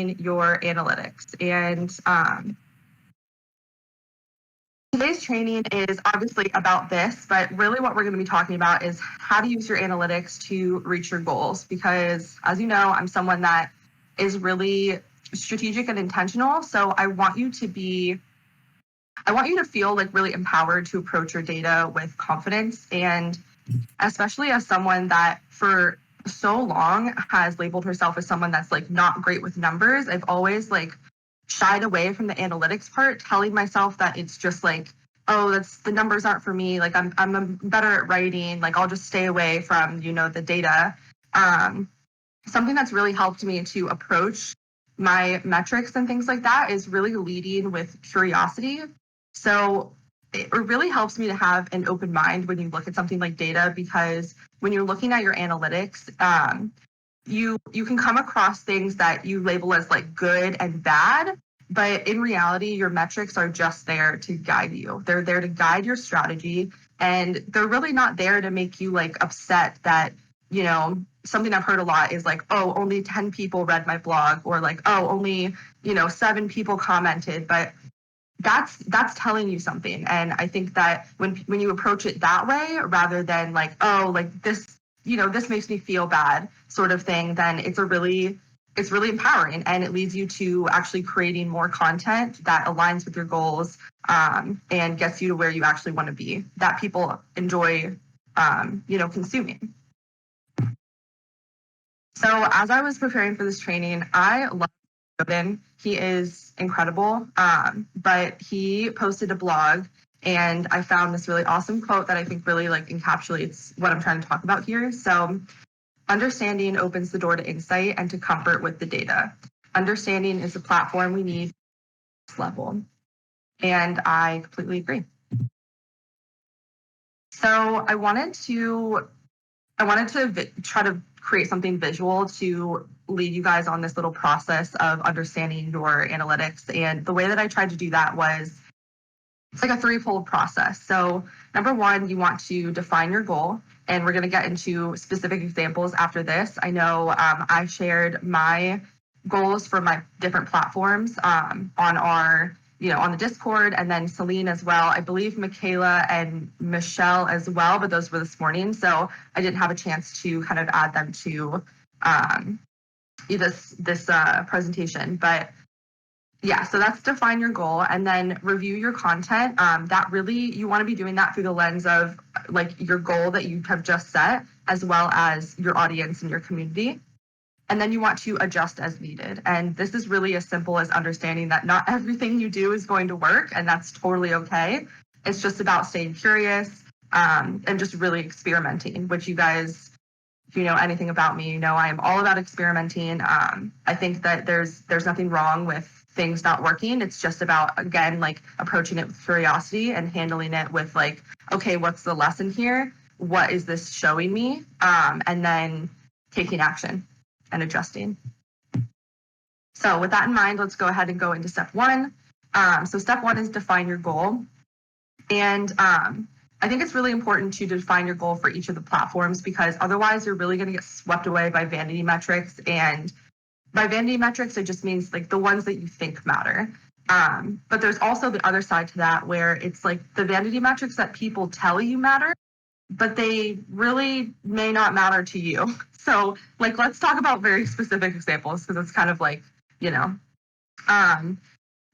your analytics. And today's training is obviously about this, but really what we're going to be talking about is how to use your analytics to reach your goals. Because as you know, I'm someone that is really strategic and intentional. So I want you to feel like really empowered to approach your data with confidence. And especially as someone that for so long has labeled herself as someone that's like not great with numbers, I've always like shied away from the analytics part, telling myself that it's just like, oh, the numbers aren't for me. Like I'm better at writing. Like I'll just stay away from, the data. Something that's really helped me to approach my metrics and things like that is really leading with curiosity. So it really helps me to have an open mind when you look at something like data, because when you're looking at your analytics, you can come across things that you label as like good and bad, but in reality, your metrics are just there to guide you. They're there to guide your strategy, and they're really not there to make you like upset that, something I've heard a lot is like, oh, only 10 people read my blog, or like, oh, only, 7 people commented, but that's telling you something. And I think that when you approach it that way, rather than like, oh, like this, this makes me feel bad sort of thing, then it's really empowering, and it leads you to actually creating more content that aligns with your goals, and gets you to where you actually want to be, that people enjoy, consuming. So as I was preparing for this training, I love Erin. He is incredible, but he posted a blog, and I found this really awesome quote that I think really like encapsulates what I'm trying to talk about here. So, understanding opens the door to insight and to comfort with the data. Understanding is the platform we need at this level. And I completely agree. So I wanted to try to create something visual to lead you guys on this little process of understanding your analytics. And the way that I tried to do that was, it's like a threefold process. So number one, you want to define your goal. And we're going to get into specific examples after this. I know I shared my goals for my different platforms on our, on the Discord, and then Celine as well. I believe Michaela and Michelle as well, but those were this morning. So I didn't have a chance to kind of add them to this presentation. But yeah, so that's define your goal, and then review your content. That really, you want to be doing that through the lens of like your goal that you have just set, as well as your audience and your community. And then you want to adjust as needed. And this is really as simple as understanding that not everything you do is going to work, and that's totally okay. It's just about staying curious, and just really experimenting, which you guys, if you know anything about me, I am all about experimenting. I think that there's nothing wrong with things not working. It's just about, again, like approaching it with curiosity and handling it with like, okay, what's the lesson here? What is this showing me? And then taking action and adjusting. So with that in mind, let's go ahead and go into step one. So step one is define your goal. And I think it's really important to define your goal for each of the platforms, because otherwise you're really going to get swept away by vanity metrics. And by vanity metrics, it just means like the ones that you think matter. But there's also the other side to that, where it's like the vanity metrics that people tell you matter, but they really may not matter to you. So like, let's talk about very specific examples, because it's kind of like,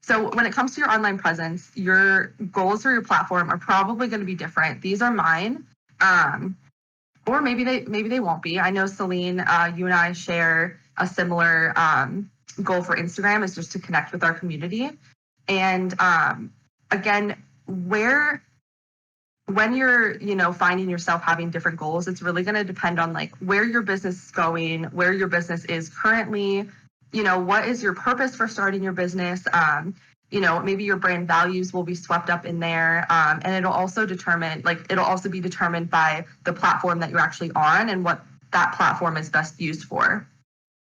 so when it comes to your online presence, your goals for your platform are probably going to be different. These are mine. Or maybe they won't be. I know, Celine, you and I share a similar goal for Instagram, is just to connect with our community. And again, when you're, finding yourself having different goals, it's really going to depend on like where your business is going, where your business is currently, what is your purpose for starting your business? Maybe your brand values will be swept up in there. And it'll also be determined by the platform that you're actually on and what that platform is best used for.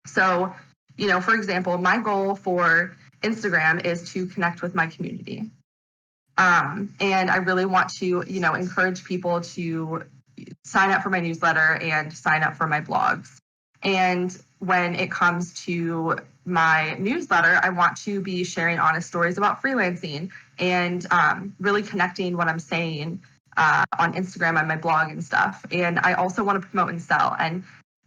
So, for example, my goal for Instagram is to connect with my community. And I really want to, encourage people to sign up for my newsletter and sign up for my blogs. And when it comes to my newsletter, I want to be sharing honest stories about freelancing and really connecting what I'm saying on Instagram and my blog and stuff. And I also want to promote and sell. And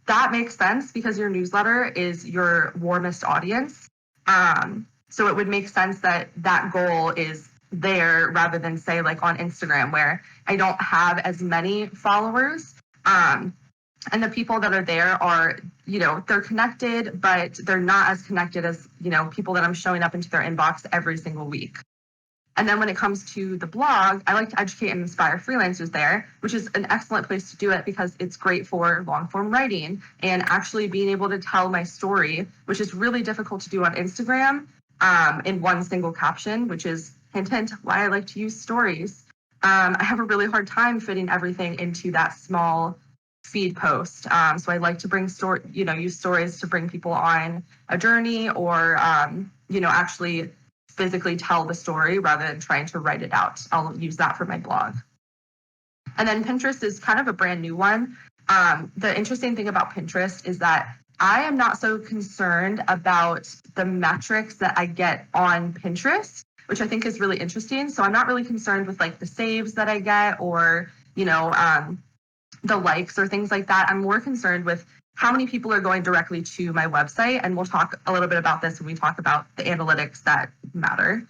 that makes sense because your newsletter is your warmest audience. So it would make sense that that goal is there rather than say like on Instagram where I don't have as many followers. And the people that are there are, they're connected, but they're not as connected as, people that I'm showing up into their inbox every single week. And then when it comes to the blog, I like to educate and inspire freelancers there, which is an excellent place to do it because it's great for long form writing and actually being able to tell my story, which is really difficult to do on Instagram in one single caption, which is hint, hint, why I like to use stories. I have a really hard time fitting everything into that small feed post. So I like to bring use stories to bring people on a journey or, actually physically tell the story rather than trying to write it out. I'll use that for my blog. And then Pinterest is kind of a brand new one. The interesting thing about Pinterest is that I am not so concerned about the metrics that I get on Pinterest, which I think is really interesting. So I'm not really concerned with like the saves that I get or, the likes or things like that. I'm more concerned with how many people are going directly to my website. And we'll talk a little bit about this when we talk about the analytics that matter.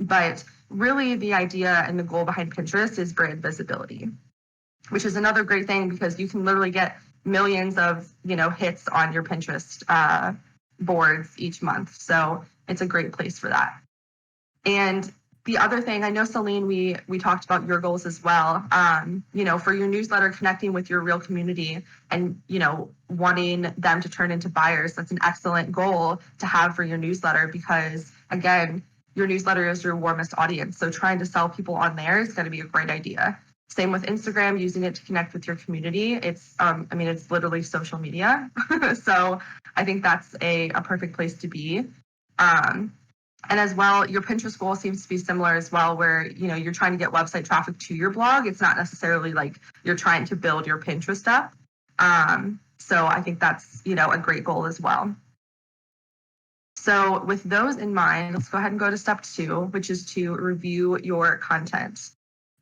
But really the idea and the goal behind Pinterest is brand visibility, which is another great thing because you can literally get millions of, hits on your Pinterest boards each month. So it's a great place for that. And the other thing, I know, Celine, we talked about your goals as well. For your newsletter, connecting with your real community and, wanting them to turn into buyers. That's an excellent goal to have for your newsletter because, again, your newsletter is your warmest audience. So trying to sell people on there is going to be a great idea. Same with Instagram, using it to connect with your community. It's, it's literally social media. So I think that's a perfect place to be. And as well, your Pinterest goal seems to be similar as well, where, you're trying to get website traffic to your blog. It's not necessarily like you're trying to build your Pinterest up. So I think that's, a great goal as well. So with those in mind, let's go ahead and go to step 2, which is to review your content.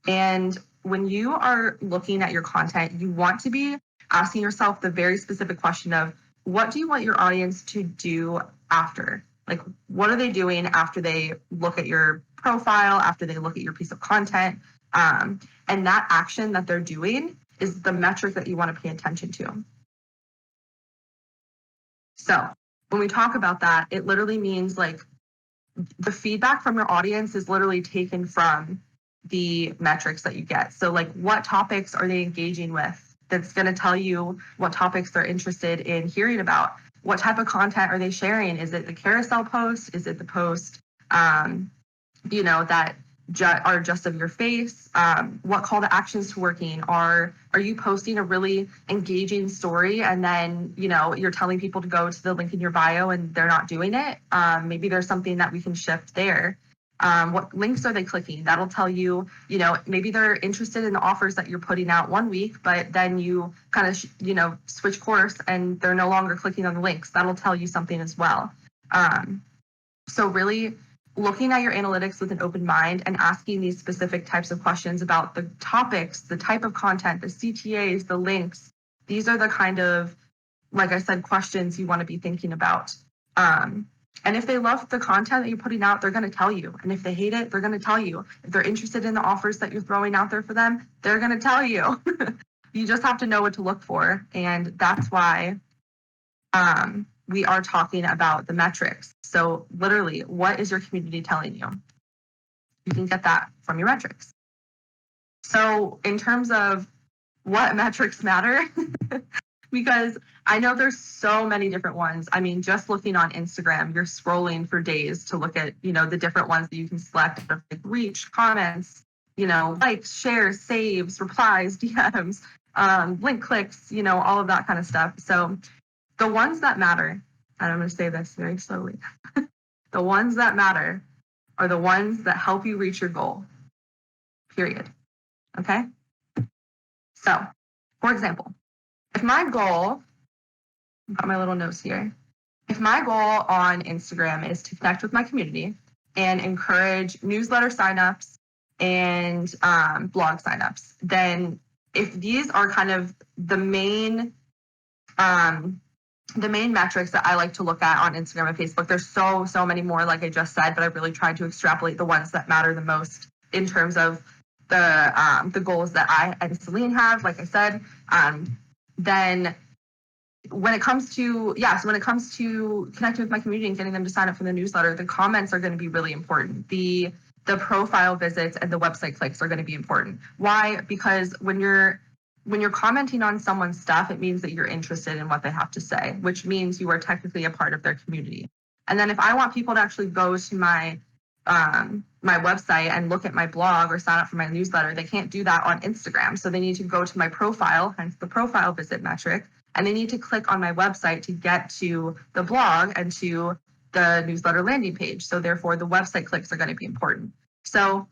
And when you are looking at your content, you want to be asking yourself the very specific question of, what do you want your audience to do after? Like, what are they doing after they look at your profile, after they look at your piece of content? And that action that they're doing is the metric that you want to pay attention to. So when we talk about that, it literally means like the feedback from your audience is literally taken from the metrics that you get. So like, what topics are they engaging with? That's going to tell you what topics they're interested in hearing about. What type of content are they sharing? Is it the carousel post? Is it the post, that are just of your face? What call to actions to working? Are you posting a really engaging story and then, you're telling people to go to the link in your bio and they're not doing it? Maybe there's something that we can shift there. What links are they clicking? That'll tell you, maybe they're interested in the offers that you're putting out one week, but then you kind of, switch course and they're no longer clicking on the links. That'll tell you something as well. So really looking at your analytics with an open mind and asking these specific types of questions about the topics, the type of content, the CTAs, the links. These are the kind of, like I said, questions you want to be thinking about. And if they love the content that you're putting out, they're going to tell you. And if they hate it, they're going to tell you. If they're interested in the offers that you're throwing out there for them, they're going to tell you. You just have to know what to look for. And that's why we are talking about the metrics. So literally, what is your community telling you? You can get that from your metrics. So in terms of what metrics matter, because I know there's so many different ones. I mean, just looking on Instagram, you're scrolling for days to look at, the different ones that you can select, like reach, comments, likes, shares, saves, replies, DMs, link clicks, all of that kind of stuff. So the ones that matter, and I'm going to say this very slowly, the ones that matter are the ones that help you reach your goal, period. Okay? So, for example, if my goal got my little notes here. If my goal on Instagram is to connect with my community and encourage newsletter signups and blog signups, then if these are kind of the main metrics that I like to look at on Instagram and Facebook, there's so many more, like I just said, but I really tried to extrapolate the ones that matter the most in terms of the goals that I and Celine have, like I said. Then when it comes to connecting with my community and getting them to sign up for the newsletter, the comments are going to be really important. The profile visits and the website clicks are going to be important. Why? Because when you're commenting on someone's stuff, it means that you're interested in what they have to say, which means you are technically a part of their community. And then if I want people to actually go to my website and look at my blog or sign up for my newsletter, they can't do that on Instagram. So they need to go to my profile, hence the profile visit metric, and they need to click on my website to get to the blog and to the newsletter landing page. So therefore, the website clicks are going to be important. So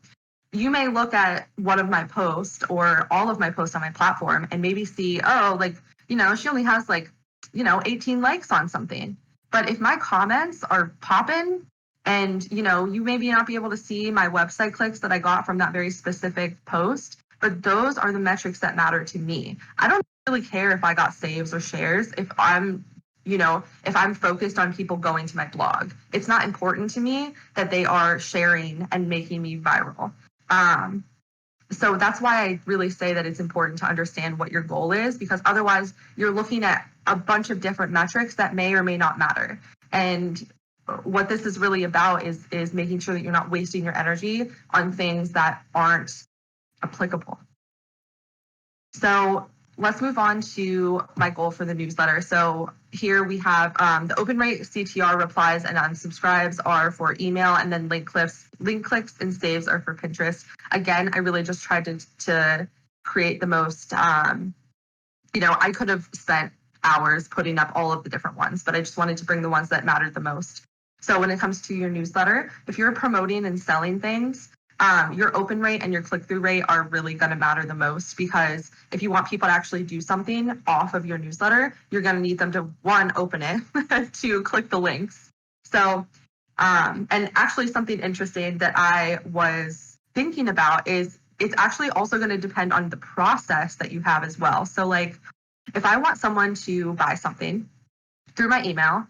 you may look at one of my posts or all of my posts on my platform and maybe see, oh, like, she only has 18 likes on something. But if my comments are popping and, you maybe not be able to see my website clicks that I got from that very specific post, but those are the metrics that matter to me. I don't really care if I got saves or shares if I'm focused on people going to my blog. It's not important to me that they are sharing and making me viral. So that's why I really say that it's important to understand what your goal is, because otherwise you're looking at a bunch of different metrics that may or may not matter. And what this is really about is making sure that you're not wasting your energy on things that aren't applicable. So let's move on to my goal for the newsletter. So here we have the open rate, CTR, replies, and unsubscribes are for email, and then link clicks and saves are for Pinterest. Again, I really just tried to create the most, I could have spent hours putting up all of the different ones, but I just wanted to bring the ones that mattered the most. So when it comes to your newsletter, if you're promoting and selling things, your open rate and your click-through rate are really going to matter the most, because if you want people to actually do something off of your newsletter, you're going to need them to, one, open it, to click the links. So, and actually something interesting that I was thinking about is it's actually also going to depend on the process that you have as well. So like, if I want someone to buy something through my email,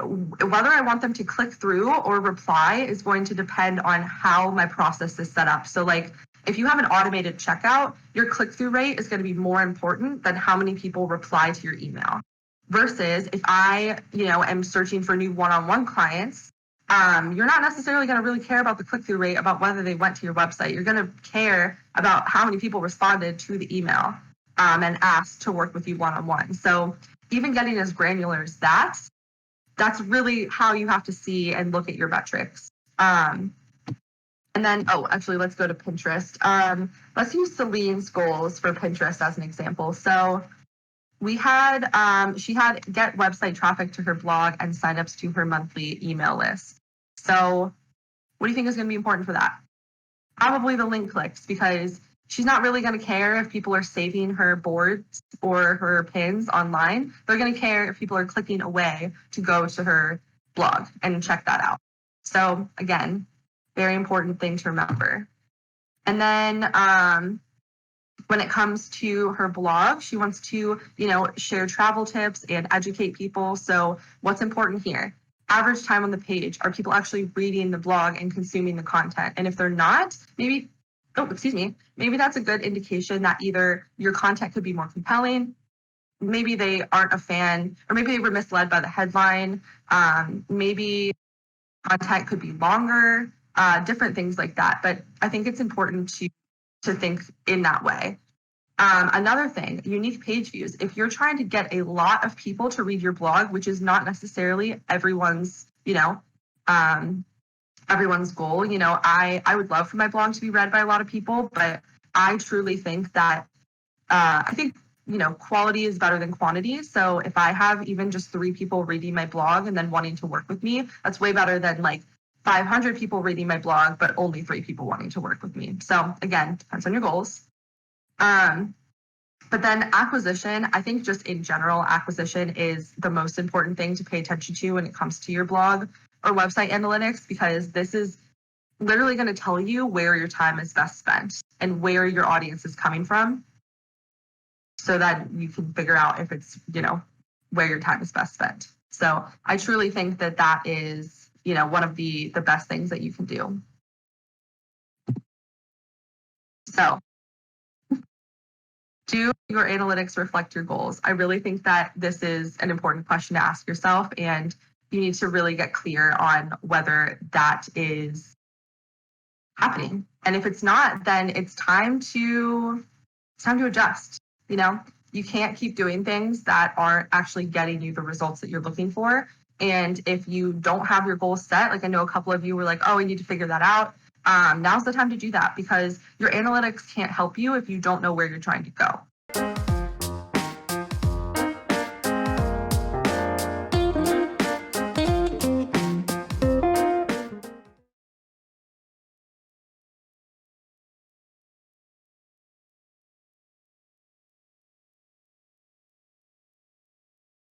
whether I want them to click through or reply is going to depend on how my process is set up. So like, if you have an automated checkout, your click-through rate is going to be more important than how many people reply to your email. Versus if I, am searching for new one-on-one clients, you're not necessarily going to really care about the click-through rate, about whether they went to your website. You're going to care about how many people responded to the email and asked to work with you one-on-one. So even getting as granular as that's really how you have to see and look at your metrics. And then, actually, let's go to Pinterest. Let's use Celine's goals for Pinterest as an example. So we had, she had get website traffic to her blog and signups to her monthly email list. So what do you think is going to be important for that? Probably the link clicks, because she's not really going to care if people are saving her boards or her pins online. They're going to care if people are clicking away to go to her blog and check that out. So again, very important thing to remember. And then when it comes to her blog, she wants to, share travel tips and educate people. So what's important here? Average time on the page. Are people actually reading the blog and consuming the content? And if they're not, maybe that's a good indication that either your content could be more compelling, maybe they aren't a fan, or maybe they were misled by the headline, maybe content could be longer, different things like that. But I think it's important to think in that way. Another thing, unique page views. If you're trying to get a lot of people to read your blog, which is not necessarily everyone's, everyone's goal. I would love for my blog to be read by a lot of people, but I truly think that quality is better than quantity. So if I have even just 3 people reading my blog and then wanting to work with me, that's way better than like 500 people reading my blog, but only 3 people wanting to work with me. So again, depends on your goals. But then acquisition, I think just in general, acquisition is the most important thing to pay attention to when it comes to your blog or website analytics, because this is literally going to tell you where your time is best spent and where your audience is coming from, so that you can figure out if it's, where your time is best spent. So I truly think that that is, one of the best things that you can do. So do your analytics reflect your goals? I really think that this is an important question to ask yourself, and you need to really get clear on whether that is happening. And if it's not, then it's time to adjust. You can't keep doing things that aren't actually getting you the results that you're looking for. And if you don't have your goals set, like I know a couple of you were like, oh, we need to figure that out. Now's the time to do that, because your analytics can't help you if you don't know where you're trying to go.